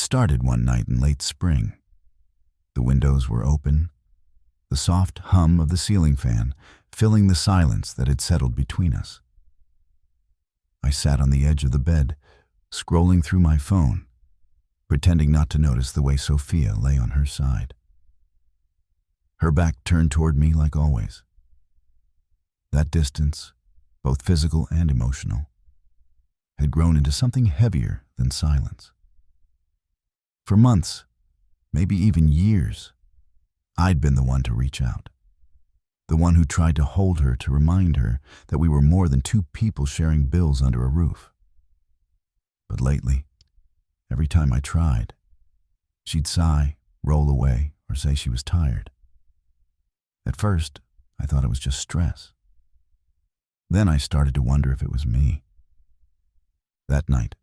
started one night in late spring. The windows were open, the soft hum of the ceiling fan filling the silence that had settled between us. I sat on the edge of the bed, scrolling through my phone, pretending not to notice the way Sophia lay on her side. Her back turned toward me like always. That distance, both physical and emotional, had grown into something heavier than silence. For months, maybe even years, I'd been the one to reach out, the one who tried to hold her, to remind her that we were more than two people sharing bills under a roof. But lately, every time I tried, she'd sigh, roll away, or say she was tired. At first, I thought it was just stress. Then I started to wonder if it was me. That night,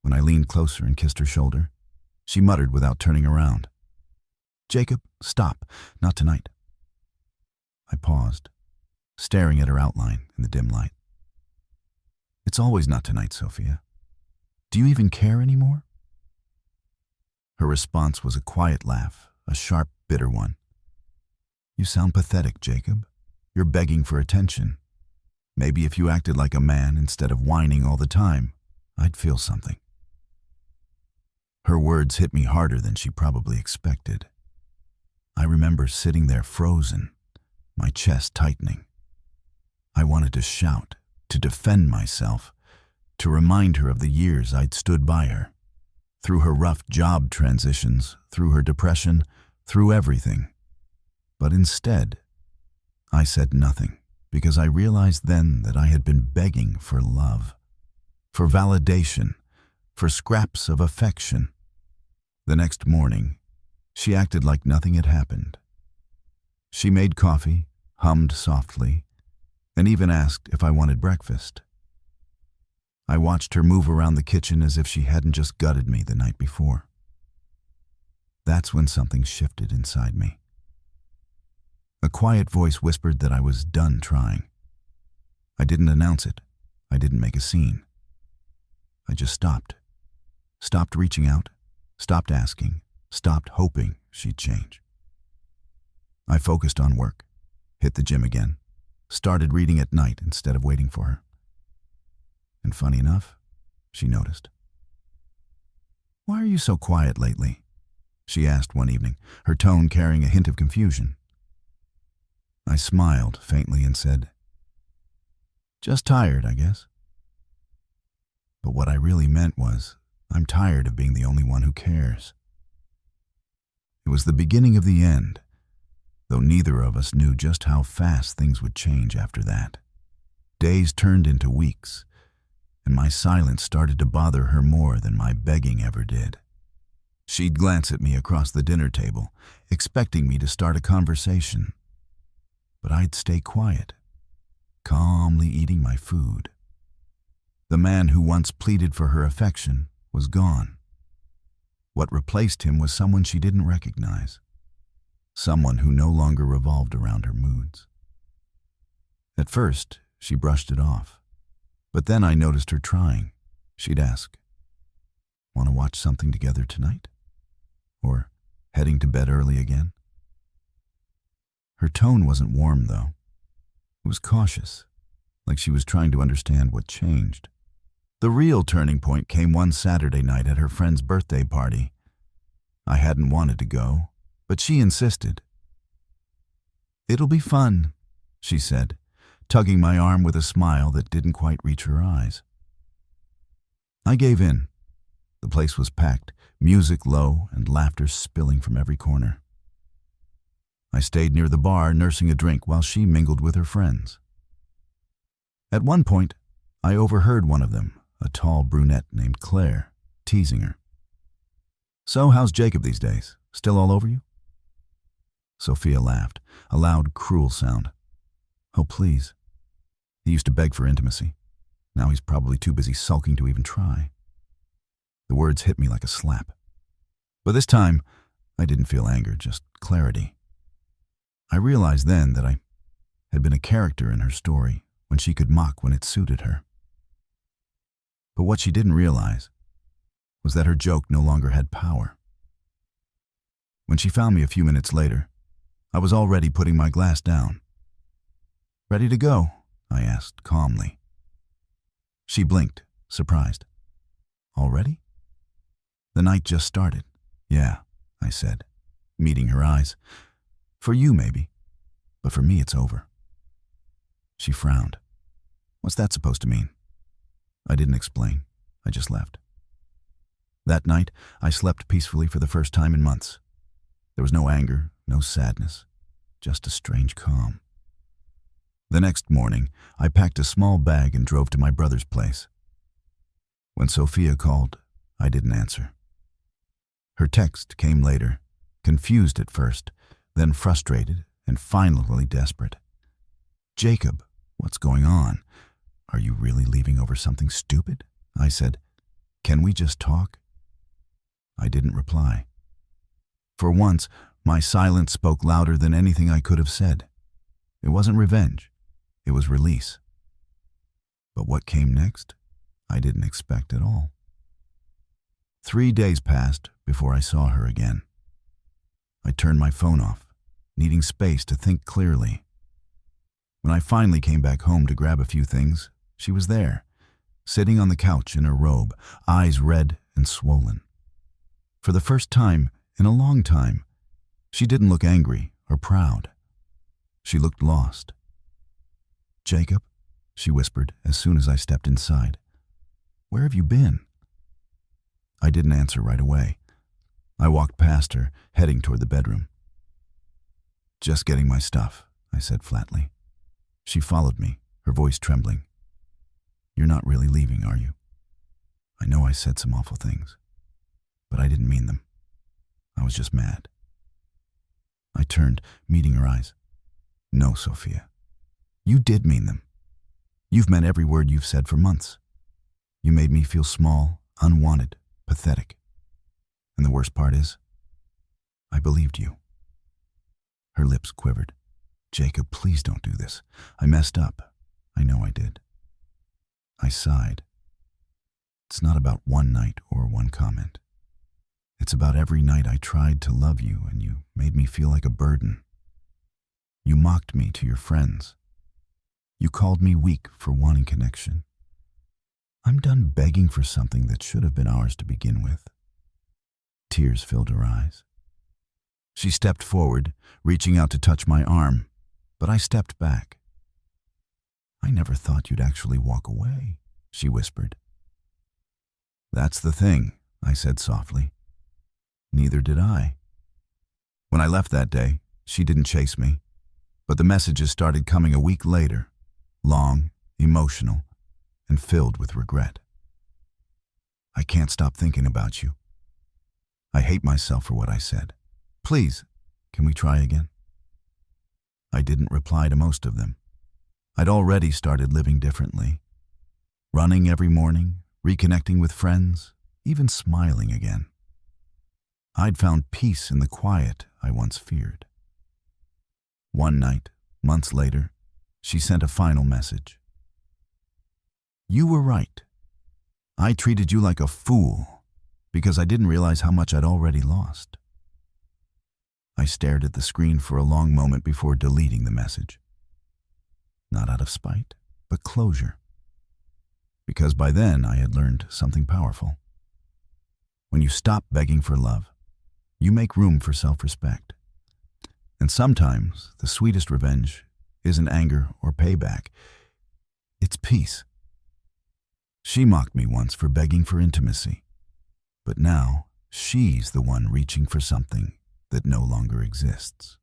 when I leaned closer and kissed her shoulder, she muttered without turning around, "Jacob, stop, not tonight." I paused, staring at her outline in the dim light. "It's always not tonight, Sophia. Do you even care anymore?" Her response was a quiet laugh, a sharp, bitter one. "You sound pathetic, Jacob. You're begging for attention. Maybe if you acted like a man instead of whining all the time, I'd feel something." Her words hit me harder than she probably expected. I remember sitting there frozen, my chest tightening. I wanted to shout, to defend myself, to remind her of the years I'd stood by her, through her rough job transitions, through her depression, through everything. But instead, I said nothing, because I realized then that I had been begging for love, for validation, for scraps of affection. The next morning, she acted like nothing had happened. She made coffee, hummed softly, and even asked if I wanted breakfast. I watched her move around the kitchen as if she hadn't just gutted me the night before. That's when something shifted inside me. A quiet voice whispered that I was done trying. I didn't announce it. I didn't make a scene. I just stopped. Stopped reaching out, stopped asking, stopped hoping she'd change. I focused on work, hit the gym again, started reading at night instead of waiting for her. And funny enough, she noticed. "Why are you so quiet lately?" she asked one evening, her tone carrying a hint of confusion. I smiled faintly and said, "Just tired, I guess." But what I really meant was, I'm tired of being the only one who cares. It was the beginning of the end, though neither of us knew just how fast things would change after that. Days turned into weeks, and my silence started to bother her more than my begging ever did. She'd glance at me across the dinner table, expecting me to start a conversation. But I'd stay quiet, calmly eating my food. The man who once pleaded for her affection was gone. What replaced him was someone she didn't recognize, someone who no longer revolved around her moods. At first, she brushed it off, but then I noticed her trying. She'd ask, "Want to watch something together tonight? Or heading to bed early again?" Her tone wasn't warm, though. It was cautious, like she was trying to understand what changed. The real turning point came one Saturday night at her friend's birthday party. I hadn't wanted to go, but she insisted. "It'll be fun," she said, tugging my arm with a smile that didn't quite reach her eyes. I gave in. The place was packed, music low and laughter spilling from every corner. I stayed near the bar, nursing a drink while she mingled with her friends. At one point, I overheard one of them, a tall brunette named Claire, teasing her. "So, how's Jacob these days? Still all over you?" Sophia laughed, a loud, cruel sound. "Oh, please. He used to beg for intimacy. Now he's probably too busy sulking to even try." The words hit me like a slap. But this time, I didn't feel anger, just clarity. I realized then that I had been a character in her story, when she could mock when it suited her. But what she didn't realize was that her joke no longer had power. When she found me a few minutes later, I was already putting my glass down. "Ready to go?" I asked calmly. She blinked, surprised. "Already?" "The night just started." "Yeah," I said, meeting her eyes. "For you, maybe, but for me it's over." She frowned. "What's that supposed to mean?" I didn't explain. I just left. That night, I slept peacefully for the first time in months. There was no anger, no sadness, just a strange calm. The next morning, I packed a small bag and drove to my brother's place. When Sophia called, I didn't answer. Her text came later, confused at first, then frustrated, and finally desperate. "Jacob, what's going on? Are you really leaving over something stupid?" I said. "Can we just talk?" I didn't reply. For once, my silence spoke louder than anything I could have said. It wasn't revenge. It was release. But what came next, I didn't expect at all. 3 days passed before I saw her again. I turned my phone off, needing space to think clearly. When I finally came back home to grab a few things, she was there, sitting on the couch in her robe, eyes red and swollen. For the first time in a long time, she didn't look angry or proud. She looked lost. "Jacob," she whispered as soon as I stepped inside. "Where have you been?" I didn't answer right away. I walked past her, heading toward the bedroom. "Just getting my stuff," I said flatly. She followed me, her voice trembling. "You're not really leaving, are you? I know I said some awful things, but I didn't mean them. I was just mad." I turned, meeting her eyes. "No, Sophia. You did mean them. You've meant every word you've said for months. You made me feel small, unwanted, pathetic. And the worst part is, I believed you." Her lips quivered. "Jacob, please don't do this. I messed up. I know I did." I sighed. "It's not about one night or one comment. It's about every night I tried to love you and you made me feel like a burden. You mocked me to your friends. You called me weak for wanting connection. I'm done begging for something that should have been ours to begin with." Tears filled her eyes. She stepped forward, reaching out to touch my arm, but I stepped back. "I never thought you'd actually walk away," she whispered. "That's the thing," I said softly. "Neither did I." When I left that day, she didn't chase me, but the messages started coming a week later, long, emotional, and filled with regret. "I can't stop thinking about you. I hate myself for what I said. Please, can we try again?" I didn't reply to most of them. I'd already started living differently. Running every morning, reconnecting with friends, even smiling again. I'd found peace in the quiet I once feared. One night, months later, she sent a final message. "You were right. I treated you like a fool because I didn't realize how much I'd already lost." I stared at the screen for a long moment before deleting the message. Not out of spite, but closure. Because by then I had learned something powerful. When you stop begging for love, you make room for self-respect. And sometimes the sweetest revenge isn't anger or payback. It's peace. She mocked me once for begging for intimacy, but now she's the one reaching for something that no longer exists.